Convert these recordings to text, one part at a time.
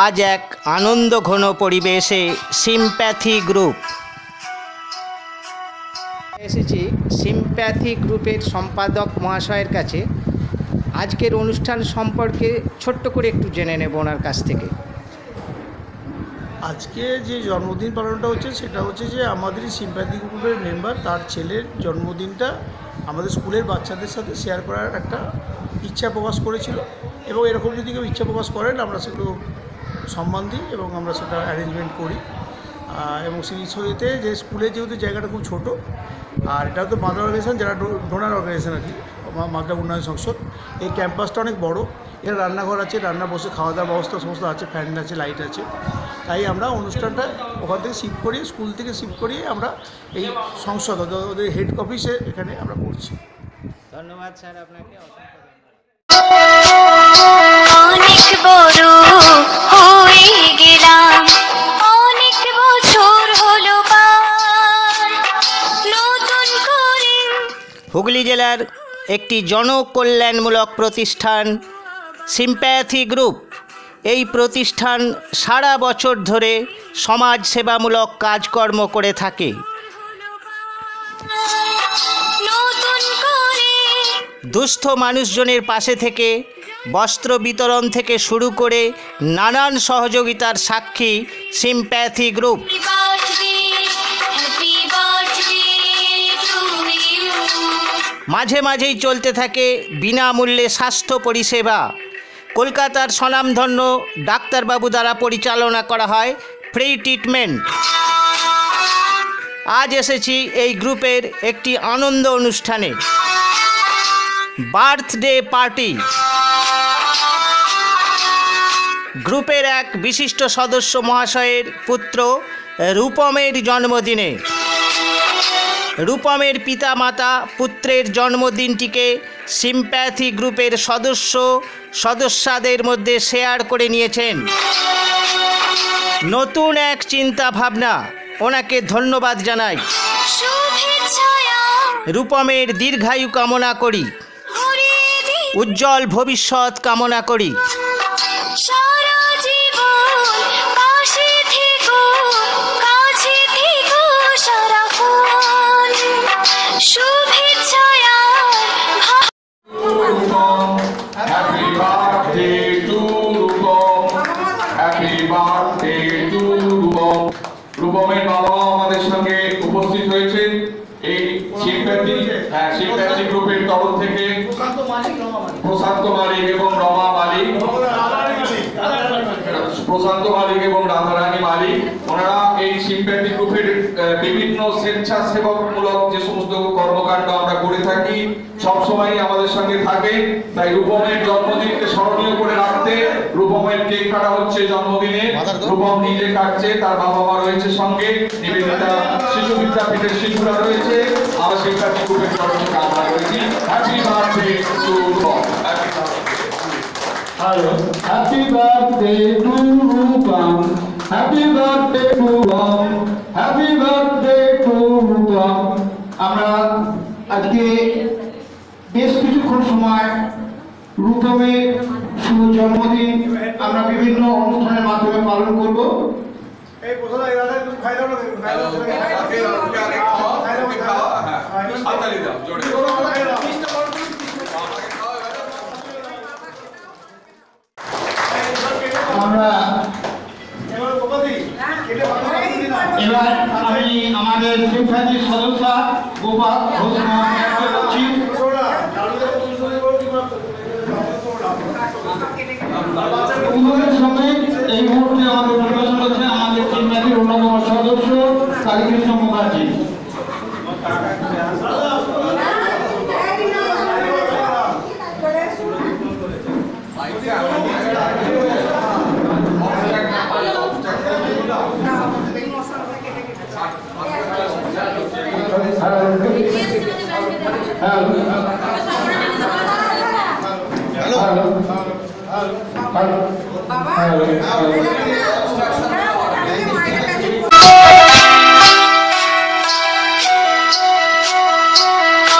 আজ এক আনন্দঘন পরিবেশে সিম্প্যাথি গ্রুপ এসেছি। সিম্প্যাথি গ্রুপের সম্পাদক মহাশয়ের কাছে আজকের অনুষ্ঠান সম্পর্কে ছোট্ট করে একটু জেনে নেব ওনার কাছ থেকে। আজকে যে জন্মদিন পালনটা হচ্ছে সেটা হচ্ছে যে আমাদেরই সিম্প্যাথি গ্রুপের মেম্বার তার ছেলের জন্মদিনটা আমাদের স্কুলের বাচ্চাদের সাথে শেয়ার করার একটা ইচ্ছা প্রকাশ করেছিল, এবং এরকম যদি কেউ ইচ্ছা প্রকাশ করেন আমরা সেগুলো সম্মান দিই এবং আমরা সেটা অ্যারেঞ্জমেন্ট করি। এবং সেই বিষয়েতে যে স্কুলের যেহেতু জায়গাটা খুব ছোটো, আর এটা তো মাদার অর্গানাইজেশন, যারা ডোনার অর্গানাইজেশন আর কি, মাদ্রা উন্নয়ন সংসদ, এই ক্যাম্পাসটা অনেক বড়, এর রান্নাঘর আছে, রান্না বসে খাওয়া দাওয়ার ব্যবস্থা সমস্ত আছে, ফ্যান আছে, লাইট আছে। তাই আমরা অনুষ্ঠানটা ওখান থেকে শিফট করিয়ে, স্কুল থেকে শিফট করিয়ে আমরা এই সংসদ ওদের হেড অফিসে এখানে আমরা করছি। ধন্যবাদ স্যার আপনাকে। অনেক বড় হয়ে গেলাম, অনেক বছর হলো নতুন করে। হুগলি জেলার একটি জনকল্যাণমূলক প্রতিষ্ঠান সিম্প্যাথি গ্রুপ। এই প্রতিষ্ঠান সারা বছর ধরে সমাজ সেবামূলক কাজকর্ম করে থাকে। দুস্থ মানুষজনের পাশে থেকে বস্ত্র বিতরণ থেকে শুরু করে নানান সহযোগিতার সাক্ষী সিম্প্যাথি গ্রুপ। মাঝে মাঝেই চলতে থাকে বিনামূল্যে স্বাস্থ্য পরিষেবা। কলকাতার স্বনামধন্য ডাক্তারবাবু দ্বারা পরিচালনা করা হয় ফ্রি ট্রিটমেন্ট। আজ এসেছি এই গ্রুপের একটি আনন্দ অনুষ্ঠানে, বার্থডে পার্টি। গ্রুপের এক বিশিষ্ট সদস্য মহাশয়ের পুত্র রূপমের জন্মদিনে রূপমের পিতামাতা পুত্রের জন্মদিনটিকে সিম্প্যাথি গ্রুপের সদস্যদের মধ্যে শেয়ার করে নিয়েছেন। নতুন এক চিন্তা ভাবনা, ওনাকে ধন্যবাদ জানাই। রূপমের দীর্ঘায়ু কামনা করি, উজ্জ্বল ভবিষ্যৎ কামনা করি। রূপমের বাবা আমাদের সঙ্গে উপস্থিত হয়েছেন এই সিম্প্যাথি গ্রুপের তরফ থেকে প্রশান্ত মালিক এবং রমা মালিক, প্রশান্ত মালিক এবং রাধারানী মালিক, ওনারা এই সিম্প্যাথি গ্রুপের বিভিন্ন স্বেচ্ছাসেবকমূলক যে সমস্ত কর্মকাণ্ড আমরা করে থাকি সবসময় আমাদের সঙ্গে থাকে। তাই রূপমের জন্মদিনকে স্মরণীয় করে রাখতে রূপমের কেক কাটা হচ্ছে জন্মদিনে। রূপম নিজে কাটছে, তার বাবা মা রয়েছে সঙ্গে, নিবেদিতা শিশু বিদ্যাপীঠের শিশুরা রয়েছে, আমরা সিম্প্যাথি গ্রুপের তরফ থেকে আমরা রয়েছি। Happy birthday to Rupam. Happy birthday to Rupam, happy birthday to Rupam, happy birthday to Rupam। আমরা আজকে বেশ কিছুক্ষণ সময় রূপমের শুভ জন্মদিন আমরা বিভিন্ন অনুষ্ঠানের মাধ্যমে পালন করব। এই প্রথমে এরাতে তুমি খাই দাও না, খাই দাও হাততালি দাও জোরে। আমরা এবার আমি আমাদের সিম্প্যাথি সদস্য গোপাল ঘোষ মহাশয়কে বলছি। উদ্বোধনের সময় এই মুহূর্তে আমাদের পরিবেশন হচ্ছে আমাদের সিম্প্যাথির অন্যতম সদস্য কালীকৃষ্ণ মুখার্জি।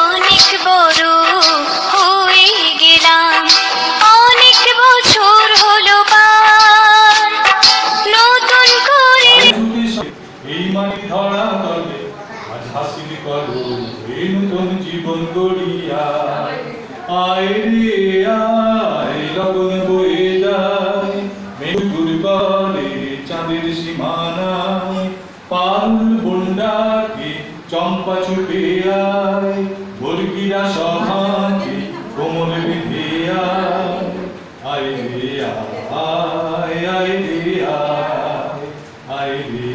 অনেক বড় হয়ে গেলাম, অনেক বছর হলো পার। সীমানায় পাল বন্ডাকে চম্পা ছুটে আয় বর্গিরা সভাকে কোমল বেঁধে আয় আয় রে আয় আয় রে আয় আয় রে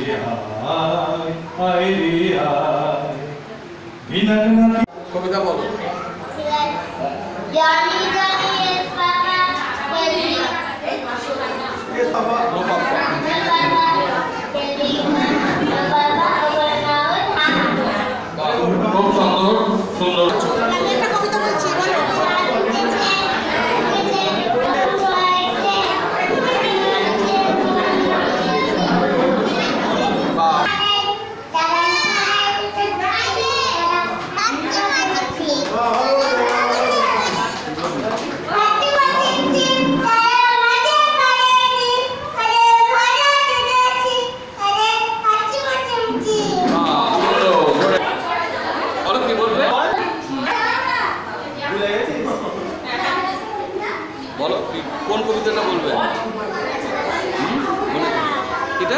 আয় আয় রে আয় ভিনাঘাতি কবিতা বলো। জানি জানি এর বাবা তেরি বাবা তেরি বাবা ওর নাম খুব সুন্দর সুন্দর। একটা কবিতা বলছি বলো বলো কি বলবে? বলো কি কোন কবিতাটা বলবে? এটা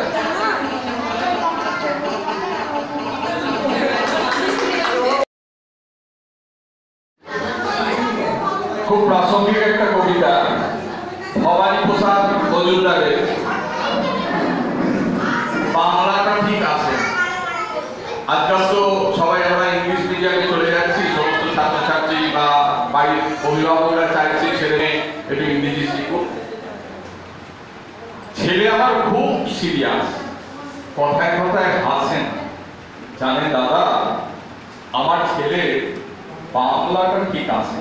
খুব প্রাসঙ্গিক একটা কবিতা, ভবানী প্রসাদ মজুমদারের বাংলাটা ঠিক আছে। আজকাল তো সবাই আমরা ইংলিশ মিডিয়ামে চলে যাচ্ছি, সমস্ত ছাত্রছাত্রী বা বাড়ির অভিভাবকরা চাইছে ছেলে একটু ইংরেজি শিখুক। ছেলে আমার খুব সিরিয়াস, কথায় কথায় হাসেন। জানেন দাদা, আমার ছেলে বাংলাটা ঠিক আছে,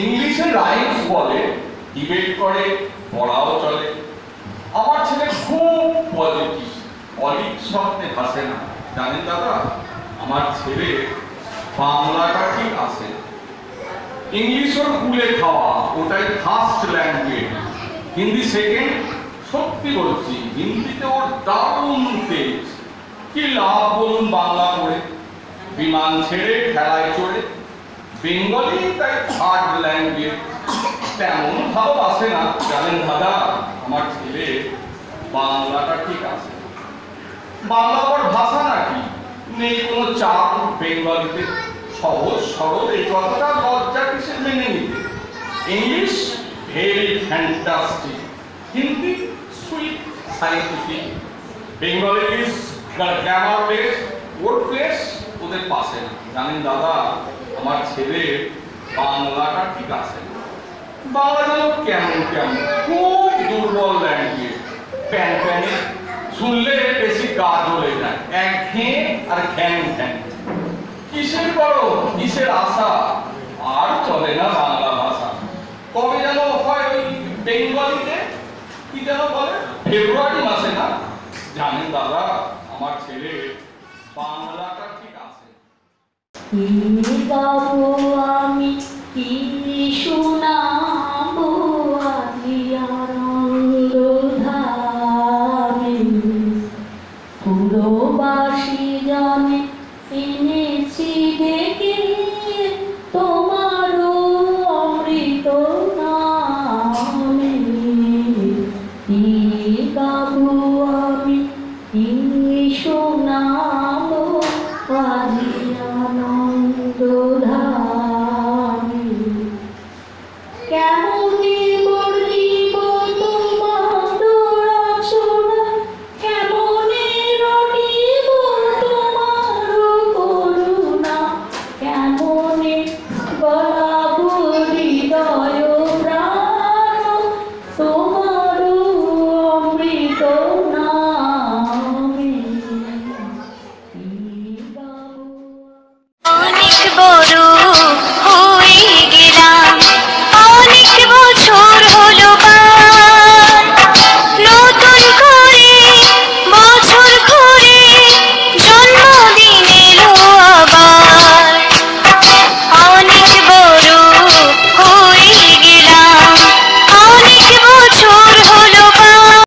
ইংলিশে রাইমস বলে, ডিবেট করে, পড়াও চলে। আমার ছেলে খুব পজিটিভ, অলিক শব্দে হাসে না। জানেন দাদা, আমার ছেলে বাংলাটা ঠিক আছে, ইংলিশ ওর কুলে খাওয়া, ওটাই ফার্স্ট ল্যাঙ্গুয়েজ, হিন্দি সেকেন্ড। সত্যি বলছি, হিন্দিতে ওর দারুণ তেজ। কি লাভ বলুন বাংলা পড়ে, বিমান ছেড়ে খেলায় চড়ে। বেঙ্গলি তাই থার্ড ল্যাঙ্গুয়েজ, তেমন ভালোবাসে না। জানেন দাদা, আমার ছেলে বাংলাটা ঠিক আছে। বাংলা আবার ভাষা নাকি, নেই কোনো চাপ বেঙ্গলিতে, সহজ সরল, এই কথাটা লজ্জা কিসের মেনে নিতে। English very fantastic, Hindi sweet scientific, Bengali is grammarless, wordless, ওদের পাশে না। জানেন দাদা, আমার ছেলে বাংলাটা ঠিক আছে। বাংলা যেন কেমন কেমন, খুব দুর্বল ল্যাঙ্গুয়েজ, প্যান প্যানে, শুনলে বেশি গা জ্বলে যায়, একঘেয়ে আর ঘ্যান ঘ্যান। কিসের করো, কিসের আশা, আর চলে না বাংলা ভাষা। কবে যেন হয় ওই বেঙ্গলিতে, কি যেন বলে, ফেব্রুয়ারি মাসে না। জানেন দাদা, আমার ছেলে বাংলাটা ঠিক আছে। কি পাবো আমি, কি